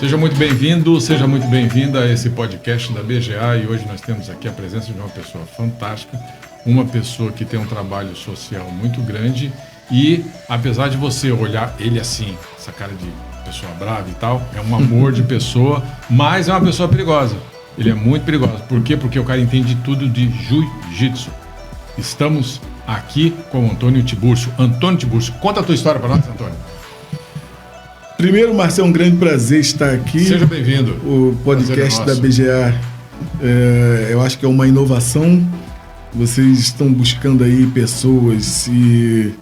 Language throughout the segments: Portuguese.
Seja muito bem-vindo, seja muito bem-vinda a esse podcast da BGA, e hoje nós temos aqui a presença de uma pessoa fantástica, uma pessoa que tem um trabalho social muito grande e, apesar de você olhar ele assim, essa cara de pessoa brava e tal, é um amor de pessoa, mas é uma pessoa perigosa. Ele é muito perigoso. Por quê? Porque o cara entende tudo de jiu-jitsu. Estamos aqui com o Antônio Tiburcio. Antônio Tiburcio, conta a tua história para nós, Antônio. Primeiro, Marcelo, é um grande prazer estar aqui. Seja bem-vindo. O podcast da BGA, eu acho que é uma inovação. Vocês estão buscando aí pessoas e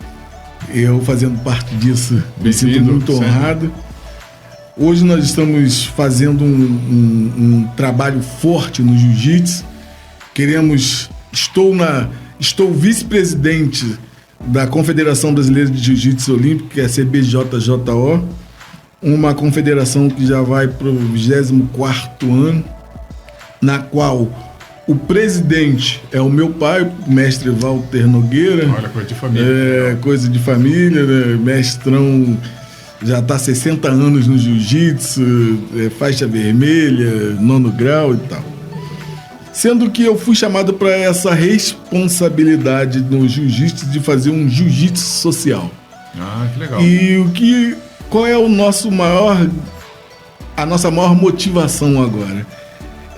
eu fazendo parte disso, me sinto muito honrado. Hoje nós estamos fazendo um trabalho forte no jiu-jitsu. Estou vice-presidente da Confederação Brasileira de Jiu-Jitsu Olímpico, que é a CBJJO, uma confederação que já vai para o 24º ano, na qual o presidente é o meu pai, o mestre Walter Nogueira. Olha, coisa de família. Coisa de família, né? Mestrão, já está há 60 anos no jiu-jitsu, faixa vermelha, 9º grau e tal. Sendo que eu fui chamado para essa responsabilidade no jiu-jitsu de fazer um jiu-jitsu social. Ah, que legal. E qual é a nossa maior motivação agora?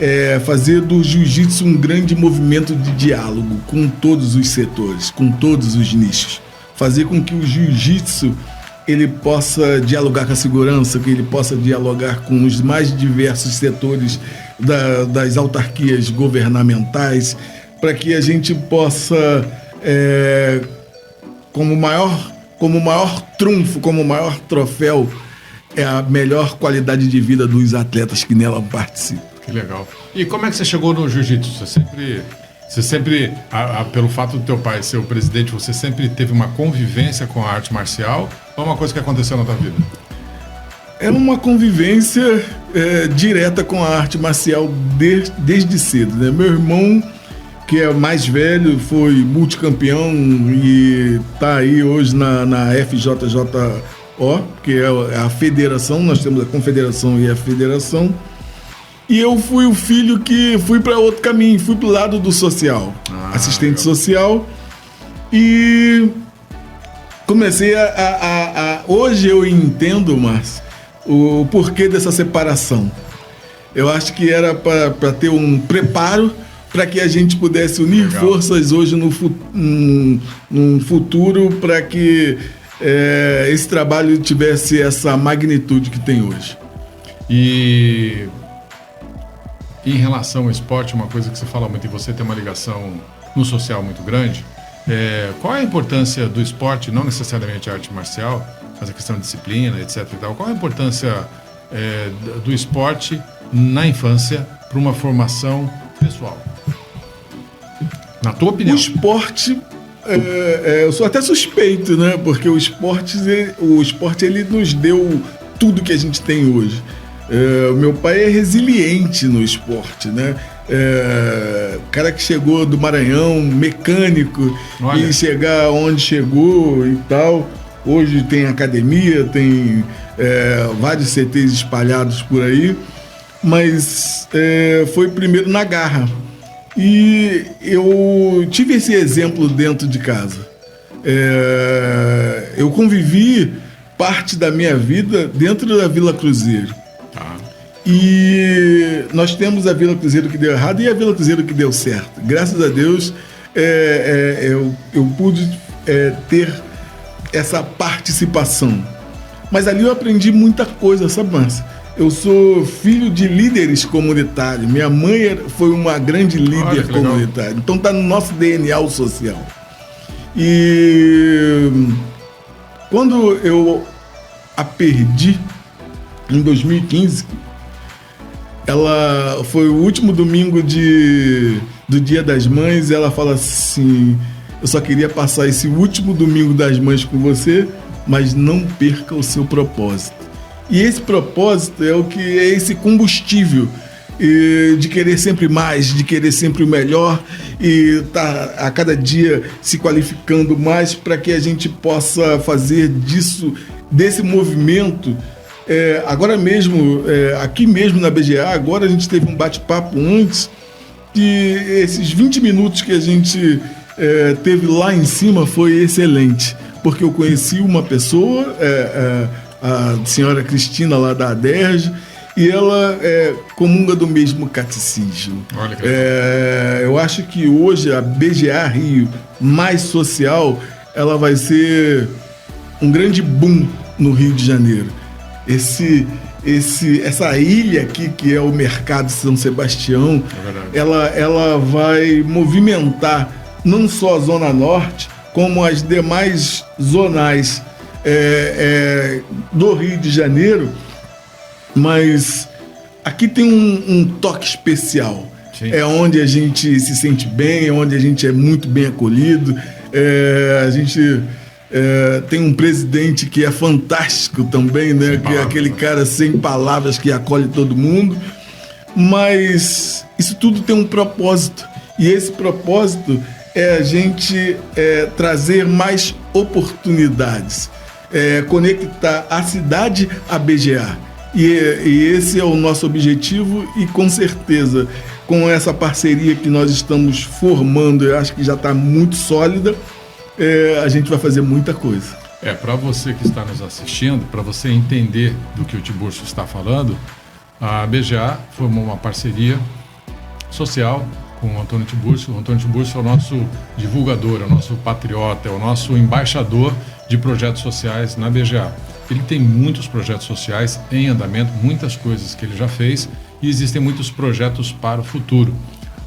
É fazer do jiu-jitsu um grande movimento de diálogo com todos os setores, com todos os nichos. Fazer com que o jiu-jitsu ele possa dialogar com a segurança, que ele possa dialogar com os mais diversos setores das autarquias governamentais, para que a gente possa, como maior trunfo, como maior troféu, é a melhor qualidade de vida dos atletas que nela participam. Que legal. E como é que você chegou no jiu-jitsu? Você sempre, pelo fato do teu pai ser o presidente, você sempre teve uma convivência com a arte marcial ou é uma coisa que aconteceu na tua vida? É uma convivência direta com a arte marcial desde cedo, né? Meu irmão, que é mais velho, foi multicampeão e está aí hoje na FJJO, que é a federação. Nós temos a confederação e a federação. E eu fui o filho que fui para outro caminho, fui para o lado do social, assistente social, e comecei hoje eu entendo, Márcio, o porquê dessa separação. Eu acho que era para ter um preparo para que a gente pudesse unir forças hoje num futuro, para que esse trabalho tivesse essa magnitude que tem hoje. E em relação ao esporte, uma coisa que você fala muito, e você tem uma ligação no social muito grande, qual é a importância do esporte, não necessariamente a arte marcial, mas a questão de disciplina, etc. e tal. Qual é a importância do esporte na infância para uma formação pessoal? Na tua opinião? O esporte, eu sou até suspeito, né? Porque o esporte ele nos deu tudo que a gente tem hoje. Meu pai é resiliente no esporte, né? O cara que chegou do Maranhão, mecânico, e chegar onde chegou e tal. Hoje tem academia, tem vários CTs espalhados por aí, mas foi primeiro na garra. E eu tive esse exemplo dentro de casa. Eu convivi parte da minha vida dentro da Vila Cruzeiro. E nós temos a Vila Cruzeiro que deu errado e a Vila Cruzeiro que deu certo. Graças a Deus, eu pude ter essa participação. Mas ali eu aprendi muita coisa, sabe, Márcia? Eu sou filho de líderes comunitários. Minha mãe foi uma grande líder comunitária. Então está no nosso DNA o social. E quando eu a perdi, em 2015, ela foi o último domingo do Dia das Mães. Ela fala assim: eu só queria passar esse último domingo das mães com você, mas não perca o seu propósito. E esse propósito é esse combustível de querer sempre mais, de querer sempre o melhor e tá a cada dia se qualificando mais para que a gente possa fazer desse movimento Agora mesmo, aqui mesmo na BGA, agora a gente teve um bate-papo antes, que esses 20 minutos que a gente teve lá em cima foi excelente, porque eu conheci uma pessoa, a senhora Cristina lá da ADERJ, e ela comunga do mesmo catecismo. Olha que eu acho que hoje a BGA Rio mais social, ela vai ser um grande boom no Rio de Janeiro. Essa ilha aqui, que é o Mercado São Sebastião, ela vai movimentar não só a Zona Norte, como as demais zonais do Rio de Janeiro, mas aqui tem um toque especial. Sim. É onde a gente se sente bem, é onde a gente é muito bem acolhido. A gente tem um presidente que é fantástico também, né? Que é aquele cara sem palavras que acolhe todo mundo. Mas isso tudo tem um propósito. E esse propósito é a gente trazer mais oportunidades, conectar a cidade à BGA. E esse é o nosso objetivo, e com certeza, com essa parceria que nós estamos formando, eu acho que já está muito sólida, a gente vai fazer muita coisa. Para você que está nos assistindo, para você entender do que o Tiburcio está falando, a BGA formou uma parceria social com o Antônio Tiburcio. O Antônio Tiburcio é o nosso divulgador, é o nosso patriota, é o nosso embaixador de projetos sociais na BGA. Ele tem muitos projetos sociais em andamento, muitas coisas que ele já fez, e existem muitos projetos para o futuro.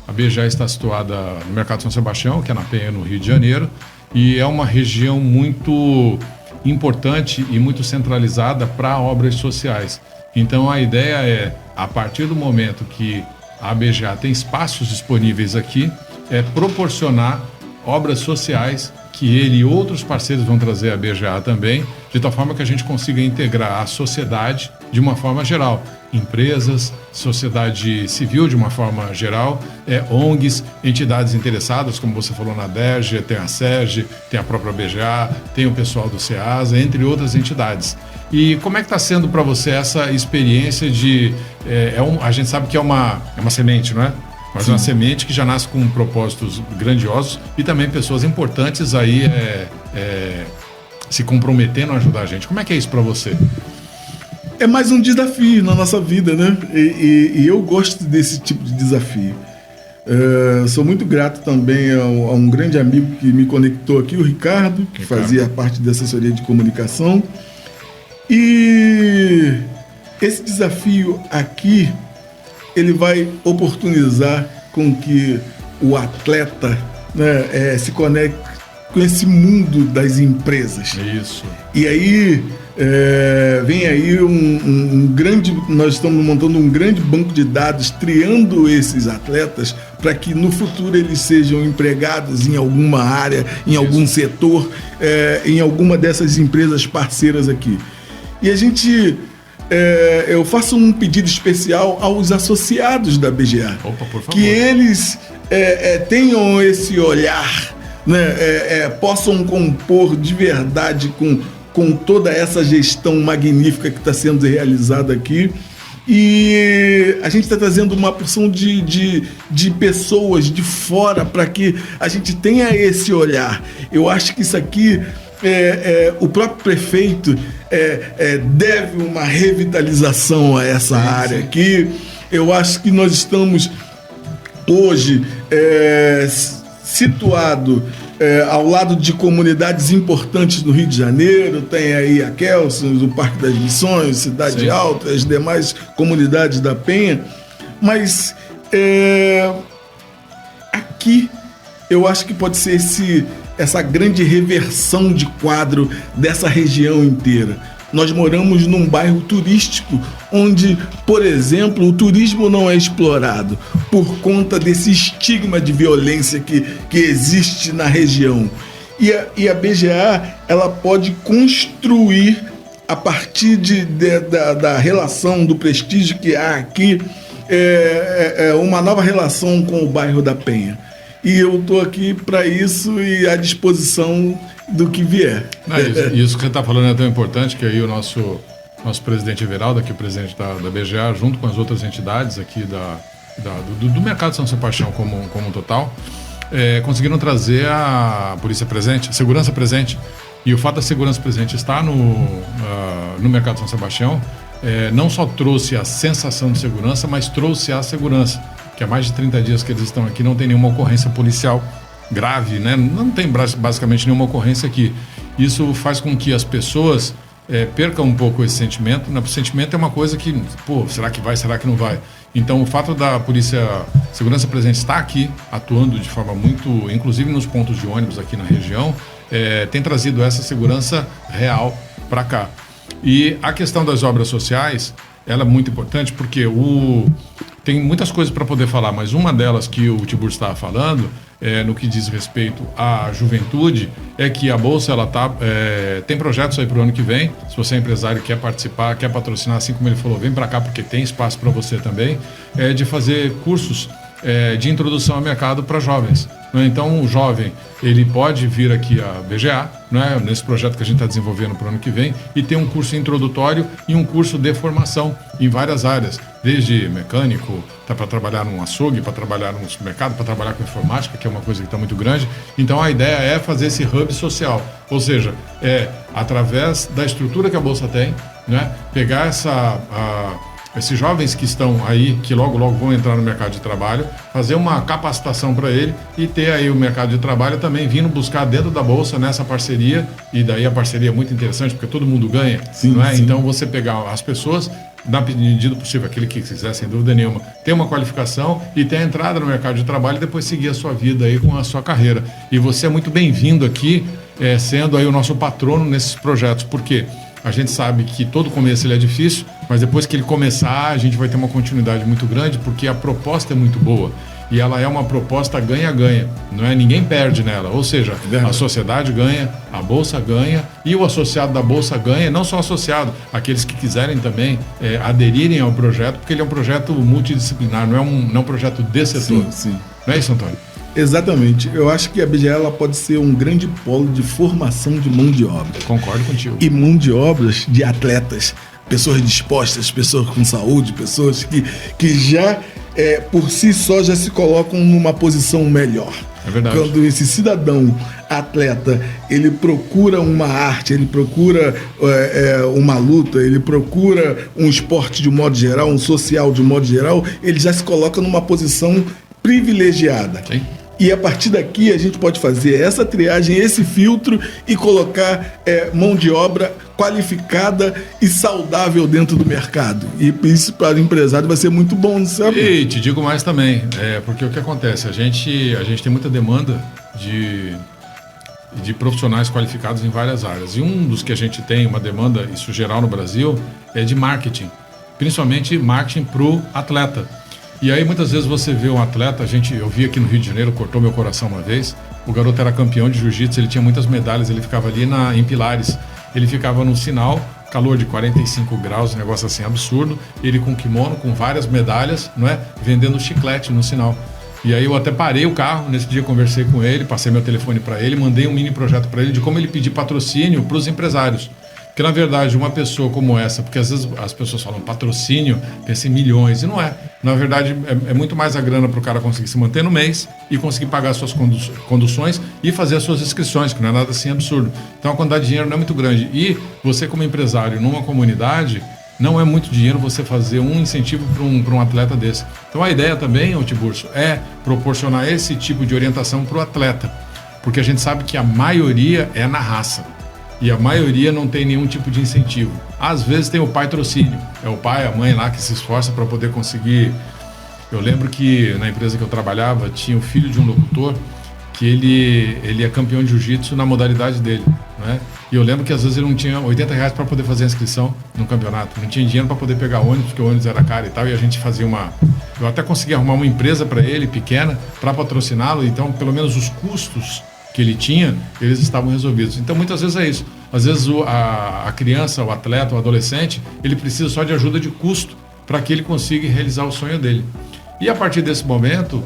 A BGA está situada no Mercado São Sebastião, que é na Penha, no Rio de Janeiro, e é uma região muito importante e muito centralizada para obras sociais. Então a ideia é, a partir do momento que a BGA tem espaços disponíveis aqui, proporcionar obras sociais que ele e outros parceiros vão trazer à BGA também, de tal forma que a gente consiga integrar a sociedade de uma forma geral. Empresas, sociedade civil de uma forma geral, ONGs, entidades interessadas, como você falou na DERJ, tem a SERJ, tem a própria BGA, tem o pessoal do SEASA, entre outras entidades. E como é que está sendo para você essa experiência de... a gente sabe que é uma semente, não é? Mas uma semente que já nasce com propósitos grandiosos e também pessoas importantes aí se comprometendo a ajudar a gente. Como é que é isso para você? É mais um desafio na nossa vida, né? E eu gosto desse tipo de desafio. Sou muito grato também a um grande amigo que me conectou aqui, o Ricardo, que fazia parte da assessoria de comunicação. E esse desafio aqui, ele vai oportunizar com que o atleta, né, se conecte com esse mundo das empresas. Isso. E aí vem aí nós estamos montando um grande banco de dados, triando esses atletas para que no futuro eles sejam empregados em alguma área, em algum setor, em alguma dessas empresas parceiras aqui. E a gente... eu faço um pedido especial aos associados da BGA. Opa, por favor. Que eles tenham esse olhar, né? Possam compor de verdade com toda essa gestão magnífica que está sendo realizada aqui. E a gente está trazendo uma porção de pessoas de fora para que a gente tenha esse olhar. Eu acho que isso aqui... o próprio prefeito deve uma revitalização a essa área aqui. Eu acho que nós estamos hoje situado ao lado de comunidades importantes no Rio de Janeiro. Tem aí a Kelson, o Parque das Missões, Cidade Alta, as demais comunidades da Penha. Mas aqui eu acho que pode ser essa grande reversão de quadro dessa região inteira. Nós moramos num bairro turístico onde, por exemplo, o turismo não é explorado por conta desse estigma de violência que existe na região. E a BGA, ela pode construir, a partir da relação, do prestígio que há aqui, uma nova relação com o bairro da Penha. E eu estou aqui para isso e à disposição do que vier. Isso que você está falando é tão importante, que aí o nosso nosso presidente Everaldo, aqui o presidente da BGA, junto com as outras entidades aqui do mercado de São Sebastião como um total, conseguiram trazer a polícia presente, a segurança presente. E o fato da segurança presente estar no mercado de São Sebastião não só trouxe a sensação de segurança, mas trouxe a segurança, que há mais de 30 dias que eles estão aqui não tem nenhuma ocorrência policial grave, né? Não tem basicamente nenhuma ocorrência aqui. Isso faz com que as pessoas percam um pouco esse sentimento. O sentimento é uma coisa que, será que vai, será que não vai? Então, o fato da polícia segurança presente estar aqui, atuando de forma muito, inclusive nos pontos de ônibus aqui na região, tem trazido essa segurança real para cá. E a questão das obras sociais, ela é muito importante porque tem muitas coisas para poder falar, mas uma delas que o Tiburcio estava falando, no que diz respeito à juventude, é que a Bolsa tem projetos aí para o ano que vem. Se você é empresário, quer participar, quer patrocinar, assim como ele falou, vem para cá porque tem espaço para você também, de fazer cursos de introdução ao mercado para jovens. Então, o jovem, ele pode vir aqui à BGA, né, nesse projeto que a gente está desenvolvendo para o ano que vem, e ter um curso introdutório e um curso de formação em várias áreas, desde mecânico, para trabalhar num açougue, para trabalhar num supermercado, para trabalhar com informática, que é uma coisa que está muito grande. Então, a ideia é fazer esse hub social, ou seja, através da estrutura que a Bolsa tem, né, pegar esses jovens que estão aí, que logo vão entrar no mercado de trabalho, fazer uma capacitação para ele e ter aí o mercado de trabalho também vindo buscar dentro da Bolsa nessa parceria, e daí a parceria é muito interessante porque todo mundo ganha, sim, não é? Sim. Então você pegar as pessoas, na medida possível, aquele que quiser, sem dúvida nenhuma, ter uma qualificação e ter a entrada no mercado de trabalho e depois seguir a sua vida aí com a sua carreira. E você é muito bem-vindo aqui, sendo aí o nosso patrono nesses projetos, porque a gente sabe que todo começo ele é difícil, mas depois que ele começar, a gente vai ter uma continuidade muito grande, porque a proposta é muito boa. E ela é uma proposta ganha-ganha, não é? Ninguém perde nela. Ou seja, a sociedade ganha, a Bolsa ganha e o associado da Bolsa ganha, não só o associado, aqueles que quiserem também aderirem ao projeto, porque ele é um projeto multidisciplinar, não é um projeto de setor. Sim. Não é isso, Antônio? Exatamente. Eu acho que a BGA ela pode ser um grande polo de formação de mão de obra. Concordo contigo. E mão de obras de atletas, pessoas dispostas, pessoas com saúde, pessoas que já, por si só, já se colocam numa posição melhor. É verdade. Quando esse cidadão atleta, ele procura uma arte, ele procura uma luta, ele procura um esporte de modo geral, um social de modo geral, ele já se coloca numa posição privilegiada. Sim. E a partir daqui a gente pode fazer essa triagem, esse filtro e colocar mão de obra qualificada e saudável dentro do mercado. E isso para o empresário vai ser muito bom, sabe? E te digo mais também, porque o que acontece? A gente tem muita demanda de profissionais qualificados em várias áreas. E um dos que a gente tem uma demanda, isso geral no Brasil, é de marketing. Principalmente marketing para o atleta. E aí muitas vezes você vê um atleta, eu vi aqui no Rio de Janeiro, cortou meu coração uma vez, o garoto era campeão de jiu-jitsu, ele tinha muitas medalhas, ele ficava ali em Pilares, ele ficava no sinal, calor de 45 graus, um negócio assim absurdo, ele com kimono, com várias medalhas, não é? Vendendo chiclete no sinal. E aí eu até parei o carro, nesse dia conversei com ele, passei meu telefone para ele, mandei um mini projeto para ele de como ele pedir patrocínio para os empresários. Porque, na verdade, uma pessoa como essa, porque às vezes as pessoas falam patrocínio, pensa em milhões, e não é. Na verdade, é muito mais a grana para o cara conseguir se manter no mês e conseguir pagar suas conduções e fazer as suas inscrições, que não é nada assim absurdo. Então, a quantidade de dinheiro não é muito grande. E você, como empresário, numa comunidade, não é muito dinheiro você fazer um incentivo para um atleta desse. Então, a ideia também, Tiburcio, é proporcionar esse tipo de orientação para o atleta. Porque a gente sabe que a maioria é na raça. E a maioria não tem nenhum tipo de incentivo. Às vezes tem o patrocínio. É o pai, a mãe lá que se esforça para poder conseguir. Eu lembro que na empresa que eu trabalhava tinha o filho de um locutor que ele é campeão de jiu-jitsu na modalidade dele, né? E eu lembro que às vezes ele não tinha R$80 para poder fazer a inscrição no campeonato. Não tinha dinheiro para poder pegar ônibus, porque o ônibus era caro e tal. E a gente fazia eu até consegui arrumar uma empresa para ele, pequena, para patrociná-lo. Então, pelo menos os custos que ele tinha, eles estavam resolvidos. Então, muitas vezes é isso. Às vezes a criança, o atleta, o adolescente, ele precisa só de ajuda de custo para que ele consiga realizar o sonho dele. E a partir desse momento,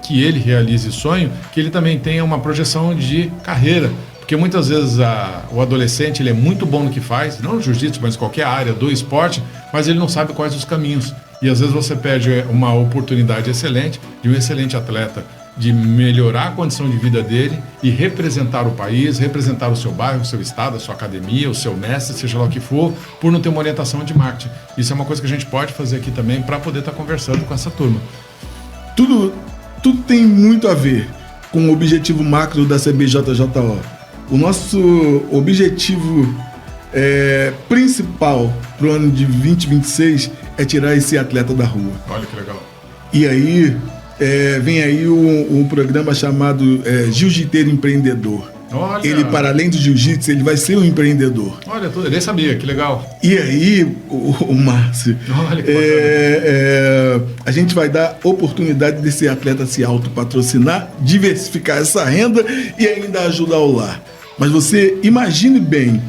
que ele realize o sonho, que ele também tenha uma projeção de carreira. Porque Porque muitas vezes o adolescente ele é muito bom no que faz, não no jiu-jitsu, mas em qualquer área do esporte, mas ele não sabe quais os caminhos. E às vezes você perde uma oportunidade excelente de um excelente atleta, de melhorar a condição de vida dele e representar o país, representar o seu bairro, o seu estado, a sua academia, o seu mestre, seja lá o que for, por não ter uma orientação de marketing. Isso é uma coisa que a gente pode fazer aqui também para poder estar conversando com essa turma. Tudo tem muito a ver com o objetivo macro da CBJJO. O nosso objetivo principal para o ano de 2026 é tirar esse atleta da rua. Olha que legal. E aí vem aí um programa chamado Jiu-Jiteiro Empreendedor. Olha. Ele, para além do jiu-jitsu, ele vai ser um empreendedor. Olha, eu nem sabia, que legal. E aí, o Márcio, olha que bacana. A gente vai dar oportunidade desse atleta se autopatrocinar, diversificar essa renda e ainda ajudar o lar. Mas você imagine bem,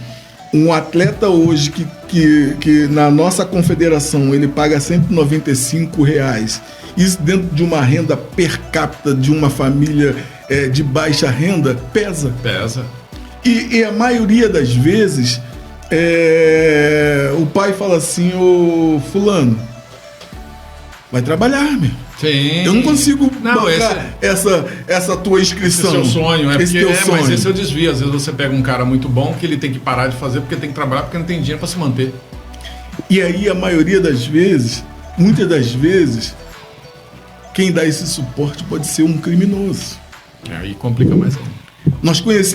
um atleta hoje que na nossa confederação ele paga R$195, isso dentro de uma renda per capita de uma família de baixa renda, pesa. Pesa. E a maioria das vezes o pai fala assim: ô fulano, vai trabalhar, meu. Sim. Eu não consigo bancar essa tua inscrição. Esse é o seu sonho, esse teu sonho. Mas esse é o desvio. Às vezes você pega um cara muito bom que ele tem que parar de fazer porque tem que trabalhar, porque não tem dinheiro para se manter. E aí a maioria das vezes, muitas das vezes, quem dá esse suporte pode ser um criminoso. Aí complica mais.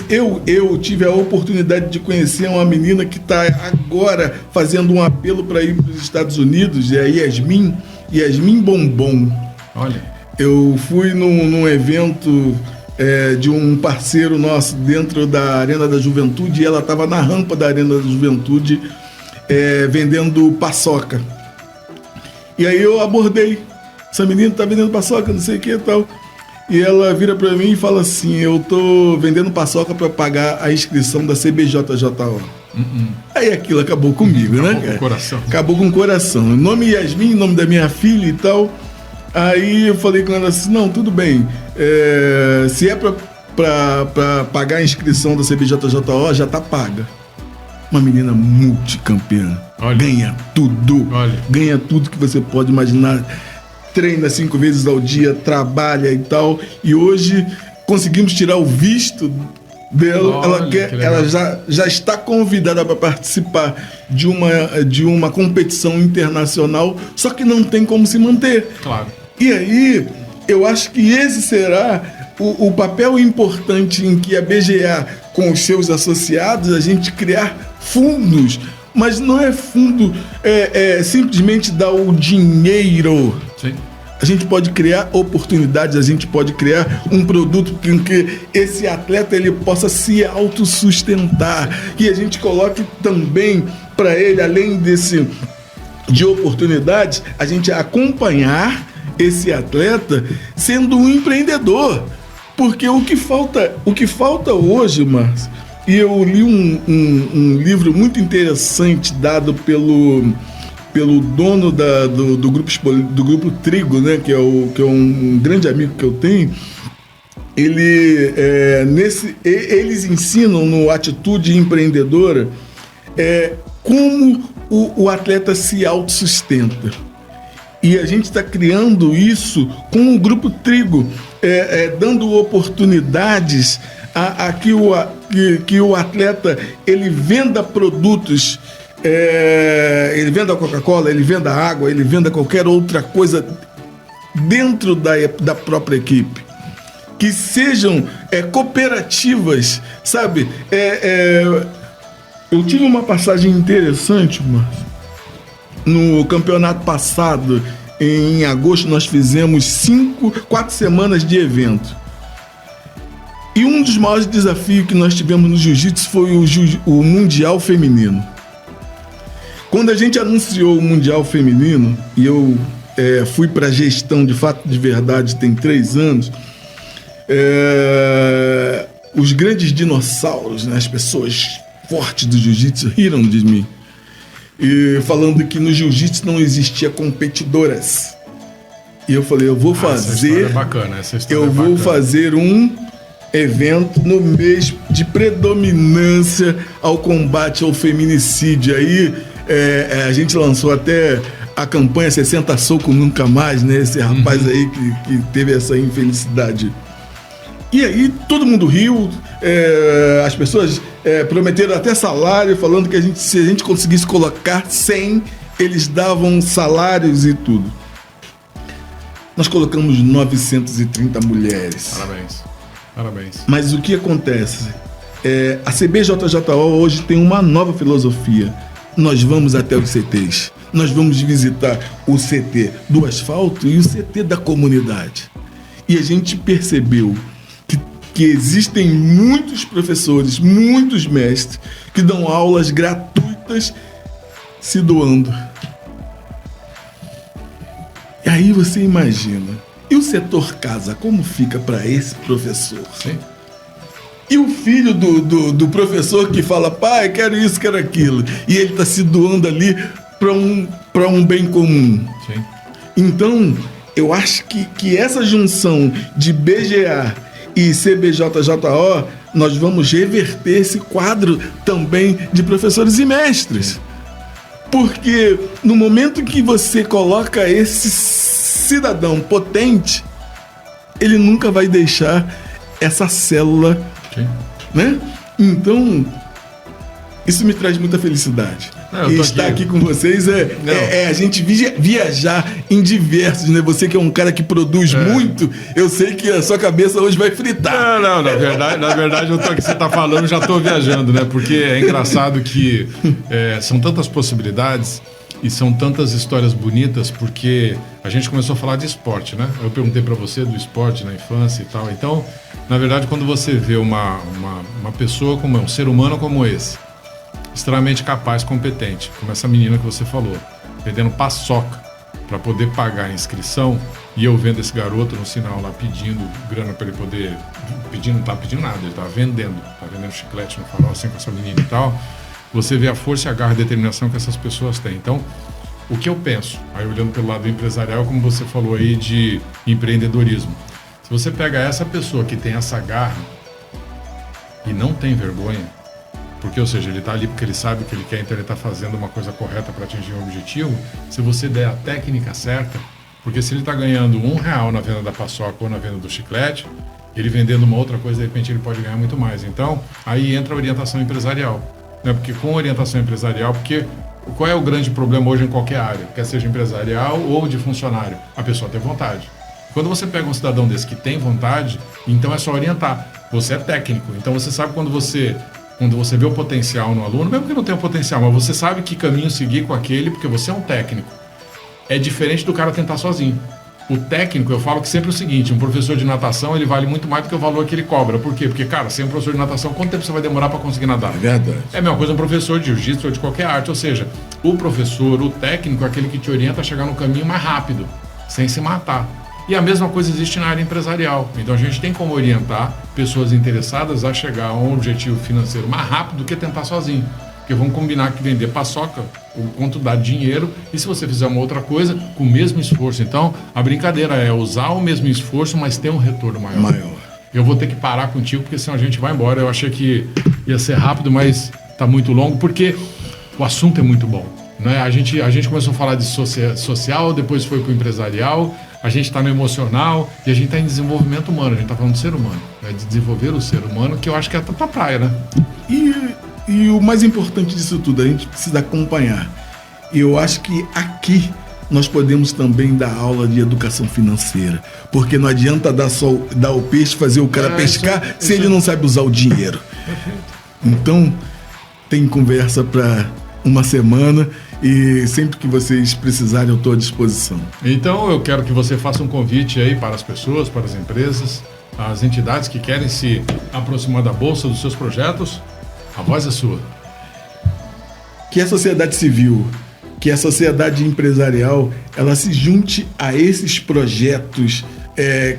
Eu tive a oportunidade de conhecer uma menina que está agora fazendo um apelo para ir para os Estados Unidos, é a Yasmin Bombom. Olha. Eu fui num evento de um parceiro nosso dentro da Arena da Juventude e ela estava na rampa da Arena da Juventude vendendo paçoca. E aí eu abordei. Essa menina está vendendo paçoca, não sei o que e tal. E ela vira para mim e fala assim: eu tô vendendo paçoca para pagar a inscrição da CBJJO. Aí aquilo acabou comigo, né, cara? Com o coração. Acabou com o coração. O nome Yasmin, nome da minha filha e tal. Aí eu falei com ela assim: não, tudo bem. Se é para pagar a inscrição da CBJJO, já tá paga. Uma menina multicampeã. Olha. Ganha tudo. Olha. Ganha tudo que você pode imaginar. Treina 5 vezes ao dia, trabalha e tal. E hoje conseguimos tirar o visto dela. Olha, ela já está convidada para participar de uma competição internacional, só que não tem como se manter. Claro. E aí, eu acho que esse será o papel importante em que a BGA, com os seus associados, a gente criar fundos. Mas não é fundo simplesmente dar o dinheiro. Sim. A gente pode criar oportunidades, a gente pode criar um produto em que esse atleta ele possa se autossustentar. E a gente coloque também para ele, além de oportunidades, a gente acompanhar esse atleta sendo um empreendedor. Porque o que falta hoje, Márcio, e eu li um livro muito interessante dado pelo dono do grupo Trigo, né, que é um grande amigo que eu tenho. Eles ensinam no Atitude Empreendedora como o atleta se autossustenta. E a gente está criando isso com o grupo Trigo, dando oportunidades a que o atleta ele venda produtos. Ele venda Coca-Cola, ele venda água, ele venda qualquer outra coisa dentro da própria equipe. Que sejam cooperativas, sabe? Eu tive uma passagem interessante, Márcio. No campeonato passado, em agosto, nós fizemos 4 semanas de evento. E um dos maiores desafios que nós tivemos no jiu-jitsu foi o Mundial Feminino. Quando a gente anunciou o Mundial Feminino, e eu fui para a gestão de fato de verdade tem 3 anos, os grandes dinossauros, né, as pessoas fortes do jiu-jitsu riram de mim, e falando que no jiu-jitsu não existia competidoras. E eu falei, eu vou fazer... Essa história é bacana, essa história eu vou fazer um evento no mês de predominância ao combate ao feminicídio. Aí a gente lançou até a campanha 60 Soco Nunca Mais, né? Esse rapaz aí que teve essa infelicidade. E aí todo mundo riu, as pessoas prometeram até salário, falando que se a gente conseguisse colocar 100, eles davam salários e tudo. Nós colocamos 930 mulheres. Parabéns. Mas o que acontece? A CBJJO hoje tem uma nova filosofia. Nós vamos até os CTs. Nós vamos visitar o CT do asfalto e o CT da comunidade. E a gente percebeu que existem muitos professores, muitos mestres que dão aulas gratuitas se doando. E aí você imagina, e o setor casa, como fica para esse professor? Sim. E o filho do professor que fala, pai, quero isso, quero aquilo, e ele está se doando ali para um bem comum. Sim. Então, eu acho que essa junção de BGA e CBJJO, nós vamos reverter esse quadro também de professores e mestres. Porque no momento que você coloca esse cidadão potente, ele nunca vai deixar essa célula, né? Então, isso me traz muita felicidade. E estar aqui com vocês a gente viajar em diversos, né? Você que é um cara que produz muito, eu sei que a sua cabeça hoje vai fritar. Não, na verdade eu tô aqui, você tá falando, já tô viajando, né? Porque é engraçado que são tantas possibilidades e são tantas histórias bonitas, porque a gente começou a falar de esporte, né? Eu perguntei para você do esporte na infância e tal. Então, na verdade, quando você vê uma pessoa como um ser humano como esse, extremamente capaz, competente, como essa menina que você falou, vendendo paçoca para poder pagar a inscrição, e eu vendo esse garoto no sinal lá pedindo grana para ele poder, não tá pedindo nada, ele tá vendendo chiclete no farol assim com essa menina e tal. Você vê a força, a garra e a determinação que essas pessoas têm. Então, o que eu penso, aí olhando pelo lado empresarial, como você falou aí de empreendedorismo, se você pega essa pessoa que tem essa garra e não tem vergonha, porque, ou seja, ele está ali porque ele sabe o que ele quer, então ele está fazendo uma coisa correta para atingir um objetivo. Se você der a técnica certa, porque se ele está ganhando R$1 na venda da paçoca ou na venda do chiclete, ele vendendo uma outra coisa, de repente ele pode ganhar muito mais. Então, aí entra a orientação empresarial, né? Porque com orientação empresarial, porque qual é o grande problema hoje em qualquer área, quer seja empresarial ou de funcionário? A pessoa tem vontade. Quando você pega um cidadão desse que tem vontade, então é só orientar. Você é técnico, então você sabe quando você vê o potencial no aluno, mesmo que não tenha o potencial, mas você sabe que caminho seguir com aquele, porque você é um técnico. É diferente do cara tentar sozinho. O técnico, eu falo que sempre é o seguinte, um professor de natação, ele vale muito mais do que o valor que ele cobra. Por quê? Porque, cara, sem um professor de natação, quanto tempo você vai demorar para conseguir nadar? É verdade. É a mesma coisa um professor de jiu-jitsu ou de qualquer arte. Ou seja, o professor, o técnico, é aquele que te orienta a chegar no caminho mais rápido, sem se matar. E a mesma coisa existe na área empresarial. Então a gente tem como orientar pessoas interessadas a chegar a um objetivo financeiro mais rápido do que tentar sozinho. Porque vamos combinar que vender paçoca, o quanto dá dinheiro, e se você fizer uma outra coisa, com o mesmo esforço. Então, a brincadeira é usar o mesmo esforço, mas ter um retorno maior. Eu vou ter que parar contigo, porque senão a gente vai embora. Eu achei que ia ser rápido, mas está muito longo, porque o assunto é muito bom, né? A gente começou a falar de social, depois foi para o empresarial, a gente está no emocional e a gente está em desenvolvimento humano, a gente está falando do ser humano, né? De desenvolver o ser humano, que eu acho que é a tua praia, né? E o mais importante disso tudo, a gente precisa acompanhar. E eu acho que aqui nós podemos também dar aula de educação financeira, porque não adianta dar o peixe, fazer o cara pescar, se ele não sabe usar o dinheiro. Perfeito. Então, tem conversa para uma semana e sempre que vocês precisarem eu estou à disposição. Então eu quero que você faça um convite aí para as pessoas, para as empresas, as entidades que querem se aproximar da Bolsa, dos seus projetos. A voz é sua. Que a sociedade civil, que a sociedade empresarial, ela se junte a esses projetos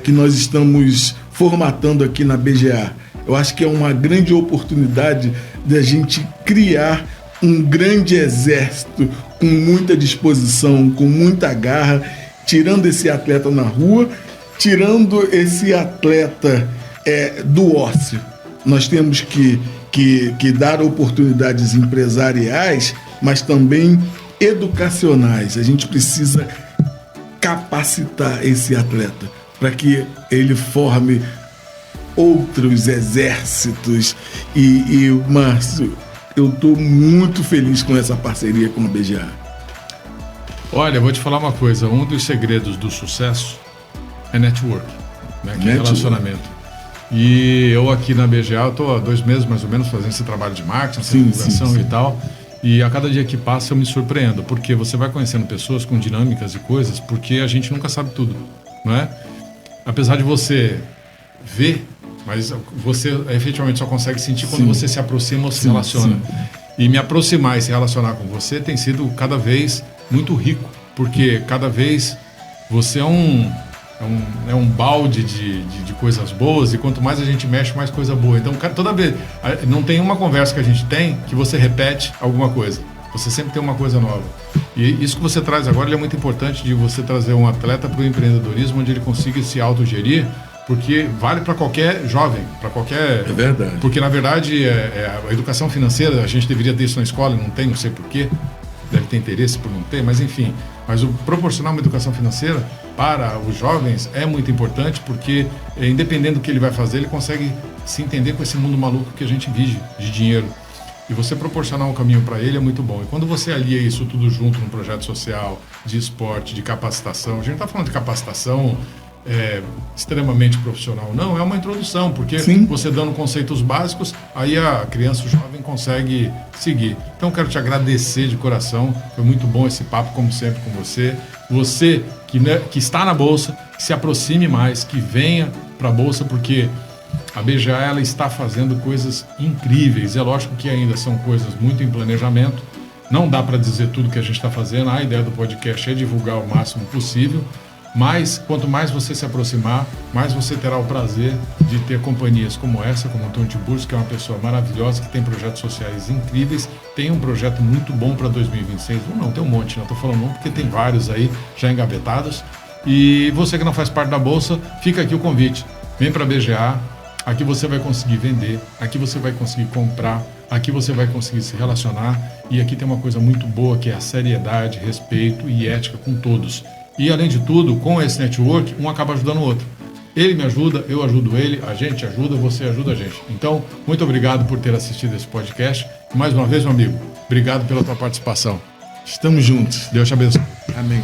que nós estamos formatando aqui na BGA. Eu acho que é uma grande oportunidade de a gente criar um grande exército com muita disposição, com muita garra, tirando esse atleta na rua, tirando esse atleta do ócio. Nós temos que dar oportunidades empresariais, mas também educacionais. A gente precisa capacitar esse atleta para que ele forme outros exércitos. E Márcio, eu estou muito feliz com essa parceria com a BGA. Olha, eu vou te falar uma coisa. Um dos segredos do sucesso é network, né? Que é relacionamento. E eu aqui na BGA, eu estou há 2 meses mais ou menos fazendo esse trabalho de marketing, essa divulgação e tal. E a cada dia que passa eu me surpreendo, porque você vai conhecendo pessoas com dinâmicas e coisas, porque a gente nunca sabe tudo, não é? Apesar de você ver, mas você efetivamente só consegue sentir quando você se aproxima ou se relaciona. E me aproximar e se relacionar com você tem sido cada vez muito rico, porque cada vez você é um balde de coisas boas, e quanto mais a gente mexe, mais coisa boa. Então, toda vez, não tem uma conversa que a gente tem que você repete alguma coisa. Você sempre tem uma coisa nova. E isso que você traz agora é muito importante, de você trazer um atleta para o empreendedorismo, onde ele consiga se autogerir, porque vale para qualquer jovem, para qualquer... É verdade. Porque, na verdade, a educação financeira, a gente deveria ter isso na escola, não tem, não sei porquê. Deve ter interesse por não ter, mas enfim. Mas o proporcionar uma educação financeira para os jovens é muito importante, porque independente do que ele vai fazer, ele consegue se entender com esse mundo maluco que a gente vive de dinheiro. E você proporcionar um caminho para ele é muito bom. E quando você alia isso tudo junto num projeto social, de esporte, de capacitação, a gente não está falando de capacitação extremamente profissional, não, é uma introdução, porque você dando conceitos básicos, aí a criança, o jovem consegue seguir. Então quero te agradecer de coração, foi muito bom esse papo, como sempre, com você. Você que está na Bolsa, que se aproxime mais, que venha para a Bolsa, porque a BGA ela está fazendo coisas incríveis. É lógico que ainda são coisas muito em planejamento, não dá para dizer tudo que a gente está fazendo. A ideia do podcast é divulgar o máximo possível, mas quanto mais você se aproximar, mais você terá o prazer de ter companhias como essa, como o Antônio Tiburcio, que é uma pessoa maravilhosa, que tem projetos sociais incríveis, tem um projeto muito bom para 2026. Não, tem um monte, não estou falando não, porque tem vários aí já engavetados. E você que não faz parte da Bolsa, fica aqui o convite. Vem para a BGA, aqui você vai conseguir vender, aqui você vai conseguir comprar, aqui você vai conseguir se relacionar, e aqui tem uma coisa muito boa, que é a seriedade, respeito e ética com todos. E, além de tudo, com esse network, um acaba ajudando o outro. Ele me ajuda, eu ajudo ele, a gente ajuda, você ajuda a gente. Então, muito obrigado por ter assistido esse podcast. Mais uma vez, meu amigo, obrigado pela tua participação. Estamos juntos. Deus te abençoe. Amém.